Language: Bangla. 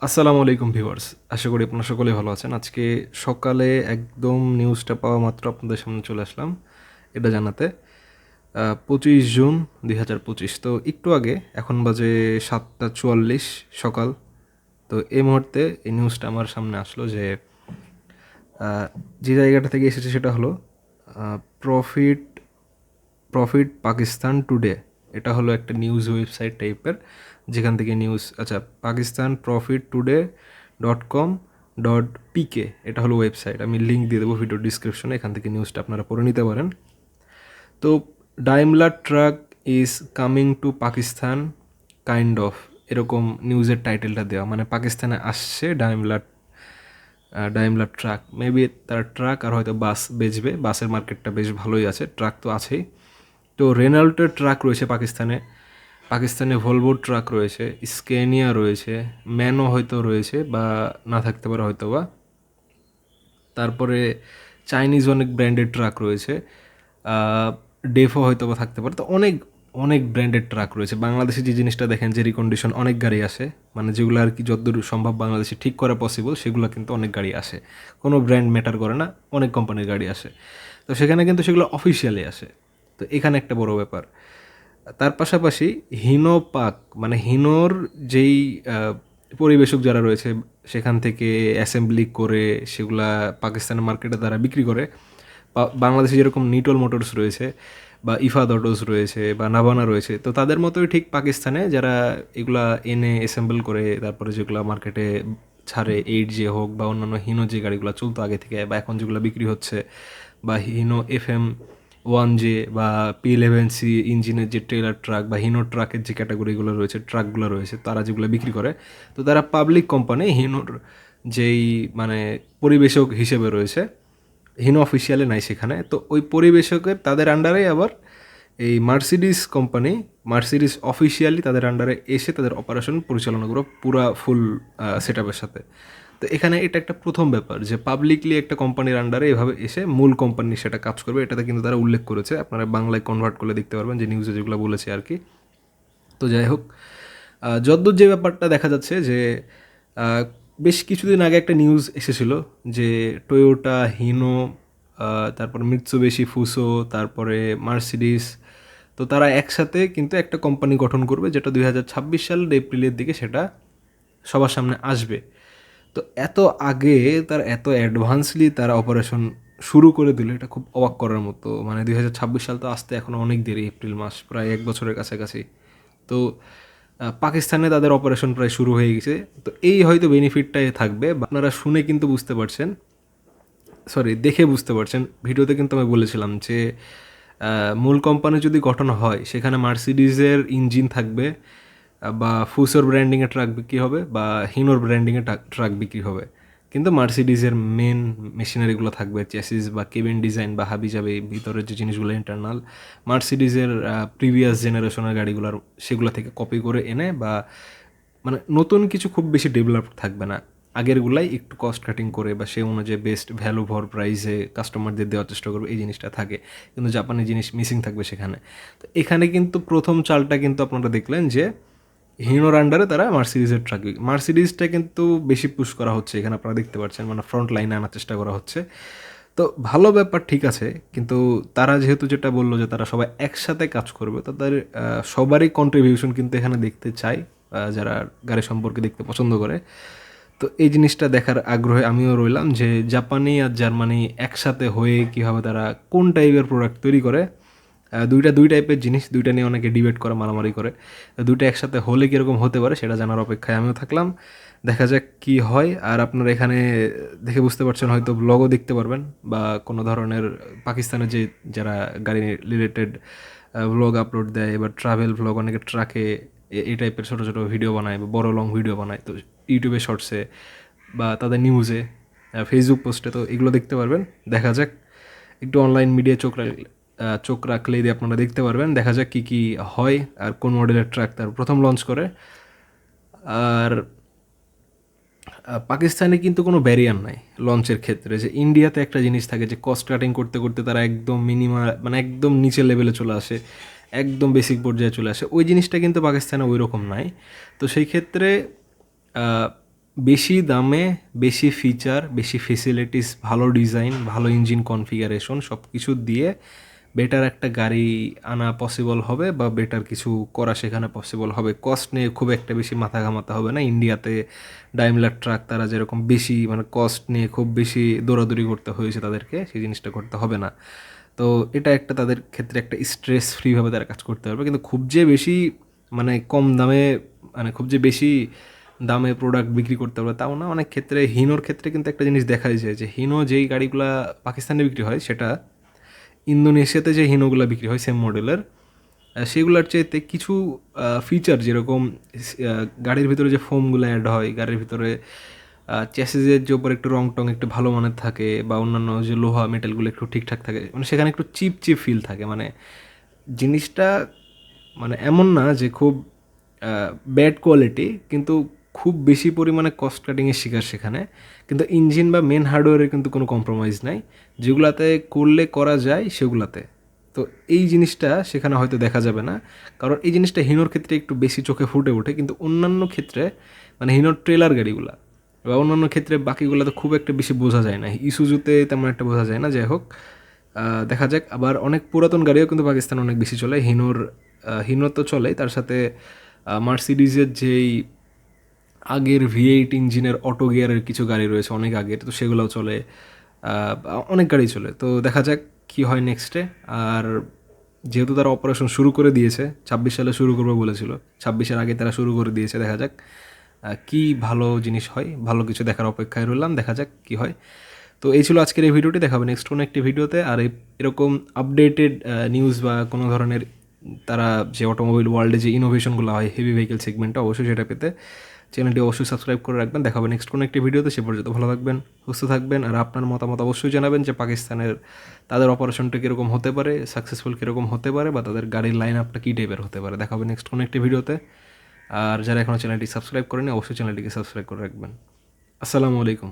আসসালামু আলাইকুম ভিউয়ার্স। আশা করি আপনারা সকলেই ভালো আছেন। আজকে সকালে একদম নিউজটা পাওয়া মাত্র আপনাদের সামনে চলে আসলাম এটা জানাতে। ২৫ জুন ২০২৫, তো একটু আগে, এখন বাজে ৭টা ৪৪ সকাল। তো এই মুহূর্তে এই নিউজটা আমার সামনে আসলো যে যে জায়গাটা থেকে এসেছে সেটা হলো প্রফিট প্রফিট পাকিস্তান টুডে। এটা হলো একটা নিউজ ওয়েবসাইট টাইপের, যেখান থেকে নিউজ, আচ্ছা, পাকিস্তান প্রফিট টুডে .com.pk, এটা হলো ওয়েবসাইট। আমি লিঙ্ক দিয়ে দেবো ভিডিও ডিসক্রিপশনে, এখান থেকে নিউজটা আপনারা পড়ে নিতে পারেন। তো Daimler truck is coming to Pakistan kind of, এরকম নিউজের টাইটেলটা দেওয়া, মানে পাকিস্তানে আসছে ডাইমলার ট্রাক। মেবি তারা ট্রাক আর হয়তো বাস বেচবে, বাসের মার্কেটটা বেশ ভালোই আছে, ট্রাক তো আছেই। তো রেনাল্টের ট্রাক রয়েছে পাকিস্তানে ভলভোর ট্রাক রয়েছে, স্কেনিয়া রয়েছে, ম্যানও হয়তো রয়েছে বা না থাকতে পারে হয়তো বা। তারপরে চাইনিজ অনেক ব্র্যান্ডেড ট্রাক রয়েছে, ডেফও হয়তো বা থাকতে পারে। তো অনেক অনেক ব্র্যান্ডেড ট্রাক রয়েছে। বাংলাদেশে যে জিনিসটা দেখেন যে রিকন্ডিশন অনেক গাড়ি আসে, মানে যেগুলো আর কি যতদূর সম্ভব বাংলাদেশে ঠিক করা পসিবল, সেগুলো কিন্তু অনেক গাড়ি আসে। কোনো ব্র্যান্ড ম্যাটার করে না, অনেক কোম্পানির গাড়ি আসে। তো সেখানে কিন্তু সেগুলো অফিসিয়ালি আসে। তো এখানে একটা বড় ব্যাপার। তার পাশাপাশি হিনো পাক, মানে হিনোর যেই পরিবেশক যারা রয়েছে, সেখান থেকে অ্যাসেম্বলি করে সেগুলা পাকিস্তানের মার্কেটে তারা বিক্রি করে। বাংলাদেশে যেরকম নিটল মোটরস রয়েছে বা ইফাদ অটোস রয়েছে বা নাভানা রয়েছে, তো তাদের মতোই ঠিক পাকিস্তানে যারা এগুলা এনে অ্যাসেম্বল করে তারপরে যেগুলো মার্কেটে ছাড়ে, 8J হোক বা অন্যান্য হিনো যে গাড়িগুলো চলতো আগে থেকে বা এখন যেগুলো বিক্রি হচ্ছে, বা হিনো FM1J বা P11C ইঞ্জিনের যে ট্রেলার ট্রাক বা হিনো ট্রাকের যে ক্যাটাগরিগুলো রয়েছে, ট্রাকগুলো রয়েছে, তারা যেগুলো বিক্রি করে, তো তারা পাবলিক কোম্পানি হিনোর যেই মানে পরিবেশক হিসেবে রয়েছে। হিনো অফিসিয়ালে নাই সেখানে, তো ওই পরিবেশকের তাদের আন্ডারেই আবার এই মার্সিডিস অফিসিয়ালি তাদের আন্ডারে এসে তাদের অপারেশন পরিচালনা করে পুরা ফুল সেট আপের সাথে। তো এখানে এটা একটা প্রথম ব্যাপার যে পাবলিকলি একটা কোম্পানির আন্ডারে এভাবে এসে মূল কোম্পানি সেটা কাজ করবে, এটাতে কিন্তু তারা উল্লেখ করেছে। আপনারা বাংলায় কনভার্ট করলে দেখতে পারবেন যে নিউজে যেগুলো বলেছে আর কি। তো যাই হোক, যদ্দূর যে ব্যাপারটা দেখা যাচ্ছে যে আহ, বেশ কিছুদিন আগে একটা নিউজ এসেছিল যে টয়োটা, হিনো, তারপর মিৎসুবিশি ফুসো, তারপরে মার্সিডিস, তো তারা একসাথে কিন্তু একটা কোম্পানি গঠন করবে, যেটা 2026 সালের এপ্রিলের দিকে সেটা সবার সামনে আসবে। তো এত আগে তার এত অ্যাডভান্সলি তারা অপারেশন শুরু করে দিল, এটা খুব অবাক করার মতো। মানে 2026 সাল তো আসতে এখনও অনেক দেরি, এপ্রিল মাস, প্রায় 1 বছরের কাছাকাছি। তো পাকিস্তানে তাদের অপারেশন প্রায় শুরু হয়ে গেছে। তো এই হয়তো বেনিফিটটাই থাকবে। আপনারা শুনে কিন্তু বুঝতে পারছেন, সরি, দেখে বুঝতে পারছেন, ভিডিওতে কিন্তু আমি বলেছিলাম যে মূল কোম্পানি যদি গঠন হয় সেখানে মার্সিডিজের ইঞ্জিন থাকবে, বা ফুসোর ব্র্যান্ডিংয়ে ট্রাক বিক্রি হবে বা হিনোর ব্র্যান্ডিংয়ে ট্রাক বিক্রি হবে। কিন্তু মার্সিডিজের মেন মেশিনারিগুলো থাকবে, চেসিস বা কেবিন ডিজাইন বা হাবিজাবি ভিতরের যে জিনিসগুলো ইন্টারনাল মার্সিডিজের প্রিভিয়াস জেনারেশনের গাড়িগুলোর, সেগুলো থেকে কপি করে এনে, বা মানে নতুন কিছু খুব বেশি ডেভেলপ থাকবে না, আগেরগুলাই একটু কস্ট কাটিং করে বা সেই অনুযায়ী বেস্ট ভ্যালু ফর প্রাইসে কাস্টমারদের দেওয়ার চেষ্টা করবে, এই জিনিসটা থাকে। কিন্তু জাপানি জিনিস মিসিং থাকবে সেখানে। তো এখানে কিন্তু প্রথম চালটা কিন্তু আপনারা দেখলেন যে হিনোর আন্ডারে তারা মার্সিডিজের ট্রাক, মার্সিডিজটা কিন্তু বেশি পুশ করা হচ্ছে এখানে, আপনারা দেখতে পাচ্ছেন, মানে ফ্রন্ট লাইনে আনার চেষ্টা করা হচ্ছে। তো ভালো ব্যাপার, ঠিক আছে, কিন্তু তারা যেহেতু যেটা বললো যে তারা সবাই একসাথে কাজ করবে, তাদের সবারই কন্ট্রিবিউশন কিন্তু এখানে দেখতে চায়, যারা গাড়ি সম্পর্কে দেখতে পছন্দ করে। তো এই জিনিসটা দেখার আগ্রহে আমিও রইলাম যে জাপানি আর জার্মানি একসাথে হয়ে কীভাবে তারা কোন টাইপের প্রোডাক্ট তৈরি করে। দুই টাইপের জিনিস, দুইটা নিয়ে অনেকে ডিবেট করে, মারামারি করে। দুইটা একসাথে হলে কীরকম হতে পারে সেটা জানার অপেক্ষায় আমিও থাকলাম। দেখা যাক কি হয়। আর আপনারা এখানে দেখে বুঝতে পারছেন, হয়তো ব্লগও দেখতে পারবেন বা কোনো ধরনের পাকিস্তানের যে যারা গাড়ি রিলেটেড ব্লগ আপলোড দেয়, এবার ট্রাভেল ব্লগ, অনেকে ট্রাকে এই টাইপের ছোটো ছোটো ভিডিও বানায় বা বড় লং ভিডিও বানায়, তো ইউটিউবে শর্টসে বা তাদের নিউজে, ফেসবুক পোস্টে, তো এগুলো দেখতে পারবেন। দেখা যাক, একটু অনলাইন মিডিয়ায় চোখ রাখলেই দিয়ে আপনারা দেখতে পারবেন। দেখা যাক কী কী হয় আর কোন মডেলের ট্রাক তার প্রথম লঞ্চ করে। আর পাকিস্তানে কিন্তু কোনো ব্যারিয়ার নাই লঞ্চের ক্ষেত্রে, যে ইন্ডিয়াতে একটা জিনিস থাকে যে কস্ট কাটিং করতে করতে তারা একদম মানে একদম নিচের লেভেলে চলে আসে, একদম বেসিক পর্যায়ে চলে আসে, ওই জিনিসটা কিন্তু পাকিস্তানে ওই রকম নাই। তো সেই ক্ষেত্রে বেশি দামে বেশি ফিচার, বেশি ফেসিলিটিস, ভালো ডিজাইন, ভালো ইঞ্জিন কনফিগারেশন সব কিছু দিয়ে বেটার একটা গাড়ি আনা পসিবল হবে বা বেটার কিছু করা সেখানে পসিবল হবে। কস্ট নিয়ে খুব একটা বেশি মাথা ঘামাতে হবে না। ইন্ডিয়াতে ডাইমলার ট্রাক তারা যেরকম বেশি মানে কস্ট নিয়ে খুব বেশি দৌড়াদৌড়ি করতে হয়েছে তাদেরকে, সেই জিনিসটা করতে হবে না। তো এটা একটা তাদের ক্ষেত্রে একটা স্ট্রেস ফ্রিভাবে তারা কাজ করতে পারবে। কিন্তু খুব যে বেশি মানে কম দামে মানে খুব যে বেশি দামে প্রোডাক্ট বিক্রি করতে পারবে তাও না। অনেক ক্ষেত্রে হিনোর ক্ষেত্রে কিন্তু একটা জিনিস দেখা যায় যে হিনো যেই গাড়িগুলা পাকিস্তানে বিক্রি হয় সেটা ইন্দোনেশিয়াতে যে হিনোগুলো বিক্রি হয় সেম মডেলের সেগুলোর চাইতে কিছু ফিচার যেরকম গাড়ির ভিতরে যে ফোমগুলো অ্যাড হয়, গাড়ির ভিতরে চ্যাসিসের যে উপর একটু রং টং একটু ভালো মানের থাকে বা অন্যান্য যে লোহা মেটালগুলো একটু ঠিকঠাক থাকে, মানে সেখানে একটু চিপ চিপ ফিল থাকে। মানে জিনিসটা মানে এমন না যে খুব ব্যাড কোয়ালিটি, কিন্তু খুব বেশি পরিমাণে কস্ট কাটিংয়ের শিকার সেখানে। কিন্তু ইঞ্জিন বা মেন হার্ডওয়্যারের কিন্তু কোনো কম্প্রোমাইজ নাই, যেগুলাতে করলে করা যায় সেগুলাতে। তো এই জিনিসটা সেখানে হয়তো দেখা যাবে না, কারণ এই জিনিসটা হিনোর ক্ষেত্রে একটু বেশি চোখে ফুটে ওঠে। কিন্তু অন্যান্য ক্ষেত্রে মানে হিনোর ট্রেলার গাড়িগুলা বা অন্যান্য ক্ষেত্রে বাকিগুলোতে খুব একটা বেশি বোঝা যায় না, ইস্যুজুতে তেমন একটা বোঝা যায় না। যাই হোক, দেখা যাক। আবার অনেক পুরাতন গাড়িও কিন্তু পাকিস্তানে অনেক বেশি চলে। হিনো তো চলেই, তার সাথে মার্সিডিজের যেই আগের V8 ইঞ্জিনের অটো গিয়ারের কিছু গাড়ি রয়েছে অনেক আগের, তো সেগুলোও চলে। অনেক গাড়ি চলে। তো দেখা যাক কী হয় নেক্সটে। আর যেহেতু তারা অপারেশন শুরু করে দিয়েছে, 26 সালে শুরু করবে বলেছিল, 26-এর আগে তারা শুরু করে দিয়েছে। দেখা যাক কি ভালো জিনিস হয়, ভালো কিছু দেখার অপেক্ষায় রইলাম। দেখা যাক কি হয়। তো এই ছিল আজকের এই ভিডিওটি। দেখাবে নেক্সট কোনো একটি ভিডিওতে। আর এরকম আপডেটেড নিউজ বা কোনো ধরনের তারা যে অটোমোবাইল ওয়ার্ল্ডে যে ইনোভেশনগুলো হয় হেভি ভেহিকেল সেগমেন্টে, অবশ্যই সেটা পেতে চ্যানেলটি অবশ্যই সাবস্ক্রাইব করে রাখবেন। দেখাবে নেক্সট কোনো একটি ভিডিওতে। সে পর্যন্ত ভালো থাকবেন, সুস্থ থাকবেন। আর আপনার মতামত অবশ্যই জানাবেন যে পাকিস্তানের তাদের অপারেশনটা কীরকম হতে পারে, সাকসেসফুল কীরকম হতে পারে, বা তাদের গাড়ির লাইন আপটা কী টাইপের হতে পারে। দেখাবে নেক্সট কোনো একটি ভিডিওতে। আর যারা এখনও চ্যানেলটি সাবস্ক্রাইব করেনি অবশ্যই চ্যানেলটিকে সাবস্ক্রাইব করে রাখবেন। আসসালামু আলাইকুম।